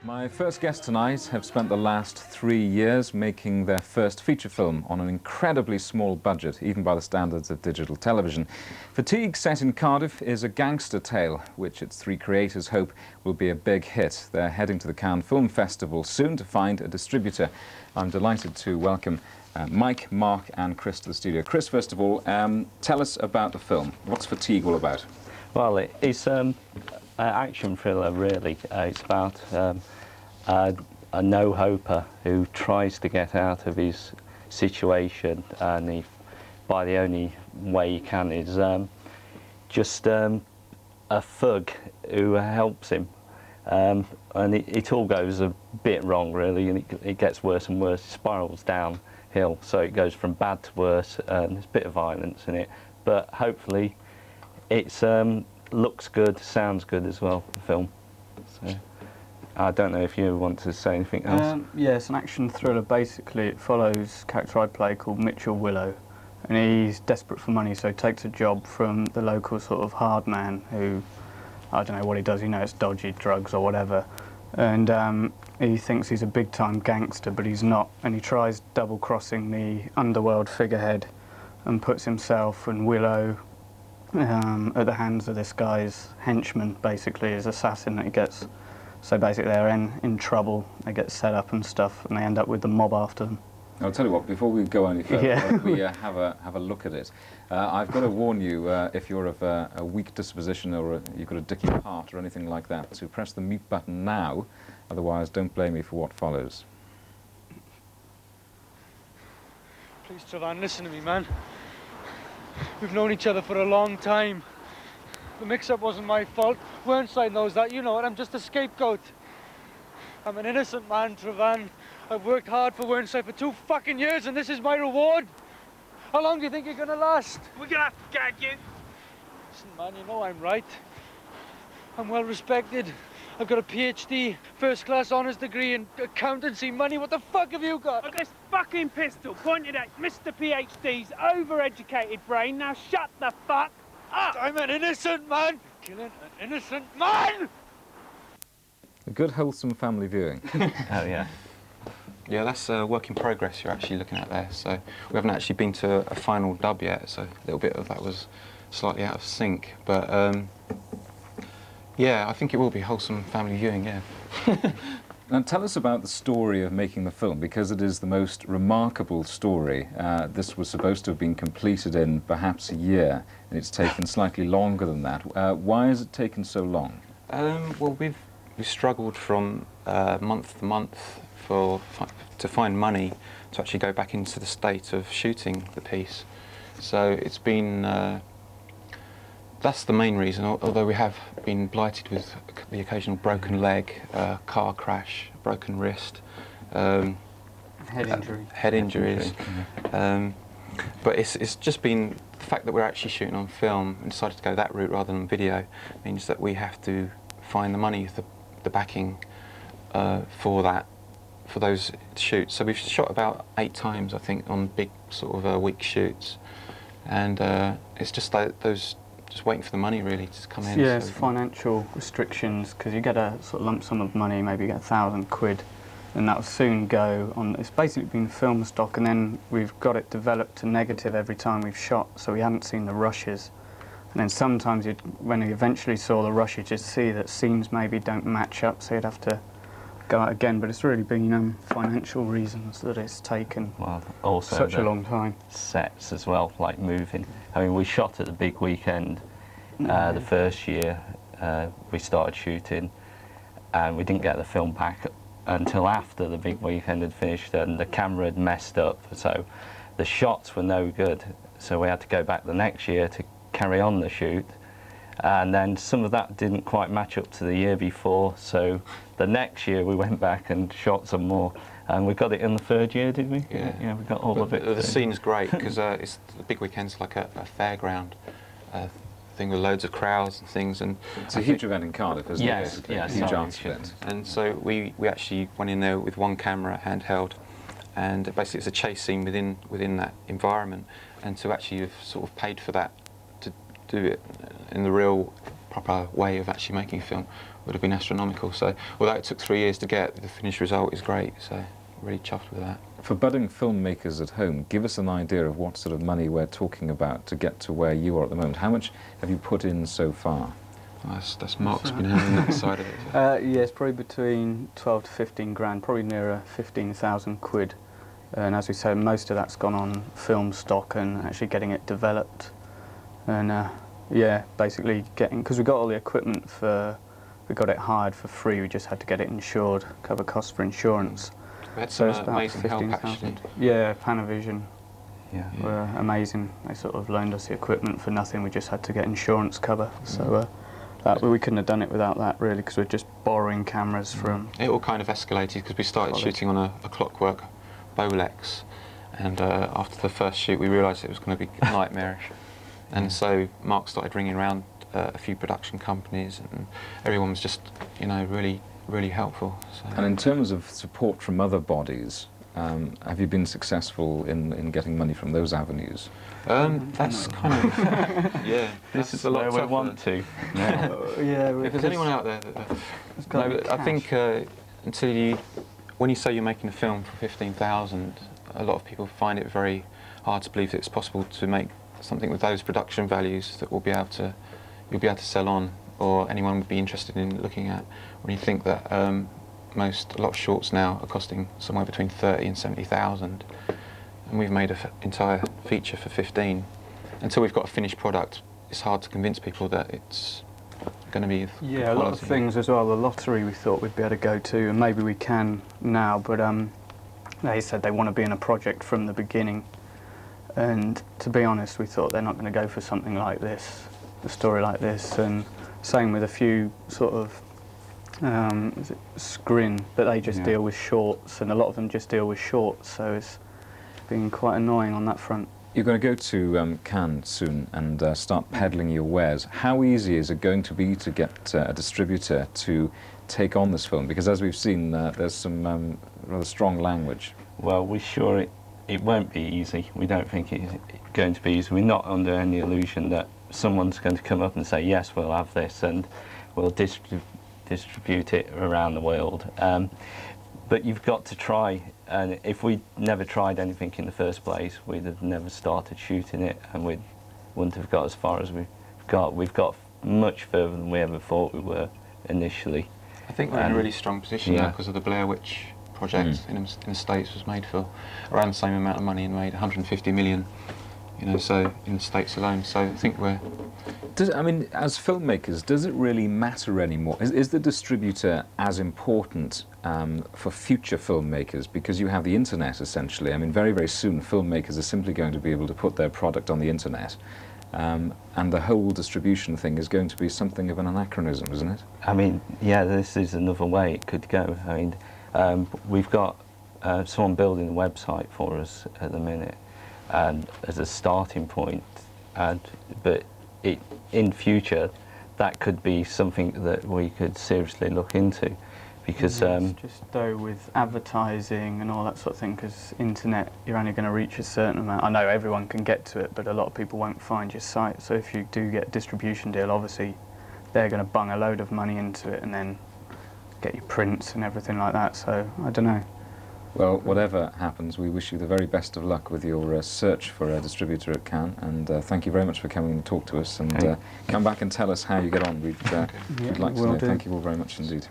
My first guests tonight have spent the last 3 years making their first feature film on an incredibly small budget, even by the standards of digital television. Fatigue, set in Cardiff, is a gangster tale, which its three creators hope will be a big hit. They're heading to the Cannes Film Festival soon to find a distributor. I'm delighted to welcome Mike, Mark and Chris to the studio. Chris, first of all, tell us about the film. What's Fatigue all about? Well, it's an action thriller, really. It's about a no-hoper who tries to get out of his situation, and by the only way he can is just a thug who helps him. And it all goes a bit wrong, really, and it gets worse and worse. It spirals downhill, so it goes from bad to worse, and there's a bit of violence in it. But hopefully it's looks good, sounds good as well, the film. So I don't know if you want to say anything else. Yeah, it's an action thriller. Basically, it follows a character I play called Mitchell Willow, and he's desperate for money, so he takes a job from the local sort of hard man who, I don't know what he does, it's dodgy drugs or whatever, and he thinks he's a big-time gangster, but he's not, and he tries double-crossing the underworld figurehead and puts himself and Willow at the hands of this guy's henchman, basically, his assassin that he gets. So basically they're in trouble, they get set up and stuff, and they end up with the mob after them. I'll tell you what, before we go any further, Yeah. we have a look at it. I've got to warn you, if you're of a weak disposition or you've got a dicky heart or anything like that, to press the mute button now, otherwise don't blame me for what follows. Please, Trevan, listen to me, man. We've known each other for a long time. The mix-up wasn't my fault. Whernside knows that, you know it. I'm just a scapegoat. I'm an innocent man, Trevan. I've worked hard for Whernside for 2 fucking years, and this is my reward. How long do you think you're gonna last? We're gonna have to gag you. Listen, man, you know I'm right. I'm well respected. I've got a PhD, first-class honours degree in accountancy. Money, what the fuck have you got? I've got this fucking pistol pointed at Mr. PhD's overeducated brain. Now shut the fuck up! I'm an innocent man! Killing an innocent man! A good, wholesome family viewing. Oh, yeah. Yeah, that's a work in progress you're actually looking at there. So we haven't actually been to a final dub yet, so a little bit of that was slightly out of sync. But yeah, I think it will be wholesome family viewing, yeah. Now tell us about the story of making the film, because it is the most remarkable story. This was supposed to have been completed in perhaps a year, and it's taken slightly longer than that. Why has it taken so long? Well, we've struggled from month to month to find money to actually go back into the state of shooting the piece. So it's been, that's the main reason, although we have been blighted with the occasional broken leg, car crash, broken wrist, Head injury. head injuries. But it's just been the fact that we're actually shooting on film and decided to go that route rather than video means that we have to find the money, the backing for those shoots. So we've shot about 8 times, I think, on big sort of week shoots, and it's just like those. Just waiting for the money really to come in. Yeah, so it's financial restrictions, because you get a sort of lump sum of money, maybe you get £1,000, and that'll soon go on. It's basically been film stock, and then we've got it developed to negative every time we've shot, so we hadn't seen the rushes. And then sometimes when you eventually saw the rushes, you'd see that scenes maybe don't match up, so you'd have to go out again. But it's really been financial reasons that it's taken Also such a long time. Sets as well, like moving. I mean, we shot at the big weekend the first year we started shooting, and we didn't get the film back until after the big weekend had finished, and the camera had messed up, so the shots were no good. So we had to go back the next year to carry on the shoot, and then some of that didn't quite match up to the year before, so the next year we went back and shot some more, and we got it in the 3rd year, did we? Yeah, we got all of it. The scene's great because it's the big weekend's like a fairground thing with loads of crowds and things, and It's a huge event in Cardiff, isn't Yes, it? yeah, A huge sorry, art event. and so we actually went in there with one camera, handheld, and basically it's a chase scene within that environment, and to actually have sort of paid for that to do it in the real proper way of actually making a film would have been astronomical. So although it took 3 years to get, the finished result is great. So really chuffed with that. For budding filmmakers at home, give us an idea of what sort of money we're talking about to get to where you are at the moment. How much have you put in so far? Well, that's Mark's been having that side of it. Yeah, it's probably between 12 to 15 grand, probably nearer 15,000 quid. And as we said, most of that's gone on film stock and actually getting it developed. And yeah, basically because we got all the equipment we got it hired for free, we just had to get it insured, cover costs for insurance. We had So some it's about amazing help 15,000. actually. Yeah, Panavision Yeah. were amazing. They sort of loaned us the equipment for nothing, we just had to get insurance cover. So we couldn't have done it without that really, because we're just borrowing cameras from... It all kind of escalated because we started shooting on a clockwork Bolex, and after the first shoot we realised it was going to be nightmarish. And so Mark started ringing around a few production companies, and everyone was just, you know, really helpful. So. And in terms of support from other bodies, have you been successful in getting money from those avenues? That's kind of yeah. This is a lot where we tougher. want to. yeah, If there's anyone out there, I think when you say you're making a film for 15,000, a lot of people find it very hard to believe that it's possible to make something with those production values that you'll be able to sell on, or anyone would be interested in looking at. When you think that a lot of shorts now are costing somewhere between 30 and 70,000, and we've made an entire feature for 15. Until we've got a finished product, it's hard to convince people that it's going to be yeah, a lot of things as well. The lottery we thought we'd be able to go to, and maybe we can now, but they said they want to be in a project from the beginning. And to be honest, we thought they're not going to go for something like this, a story like this. And same with a few sort of, is it Scrin, but they just deal with shorts, and a lot of them just deal with shorts, so it's been quite annoying on that front. You're going to go to Cannes soon and start peddling your wares. How easy is it going to be to get a distributor to take on this film? Because as we've seen, there's some rather strong language. Well, we're sure it won't be easy. We don't think it's going to be easy. We're not under any illusion that someone's going to come up and say, yes, we'll have this, and we'll distribute it around the world. But you've got to try, and if we never tried anything in the first place, we'd have never started shooting it, and we wouldn't have got as far as we've got. We've got much further than we ever thought we were initially. I think we're in a really strong position now because of the Blair Witch project in the States was made for around the same amount of money and made 150 million, you know, so in the States alone. So I think we're... I mean, as filmmakers, does it really matter anymore? Is the distributor as important for future filmmakers? Because you have the internet, essentially. I mean, very, very soon, filmmakers are simply going to be able to put their product on the internet. And the whole distribution thing is going to be something of an anachronism, isn't it? I mean, yeah, this is another way it could go. I mean, we've got someone building a website for us at the minute, and as a starting point, but in future, that could be something that we could seriously look into, because just though with advertising and all that sort of thing, because internet, you're only going to reach a certain amount. I know everyone can get to it, but a lot of people won't find your site. So if you do get a distribution deal, obviously they're going to bung a load of money into it and then get your prints and everything like that. So I don't know. Well, whatever happens, we wish you the very best of luck with your search for a distributor at Cannes, and thank you very much for coming and talk to us, and come back and tell us how you get on. We'd like to know. Thank you all very much indeed.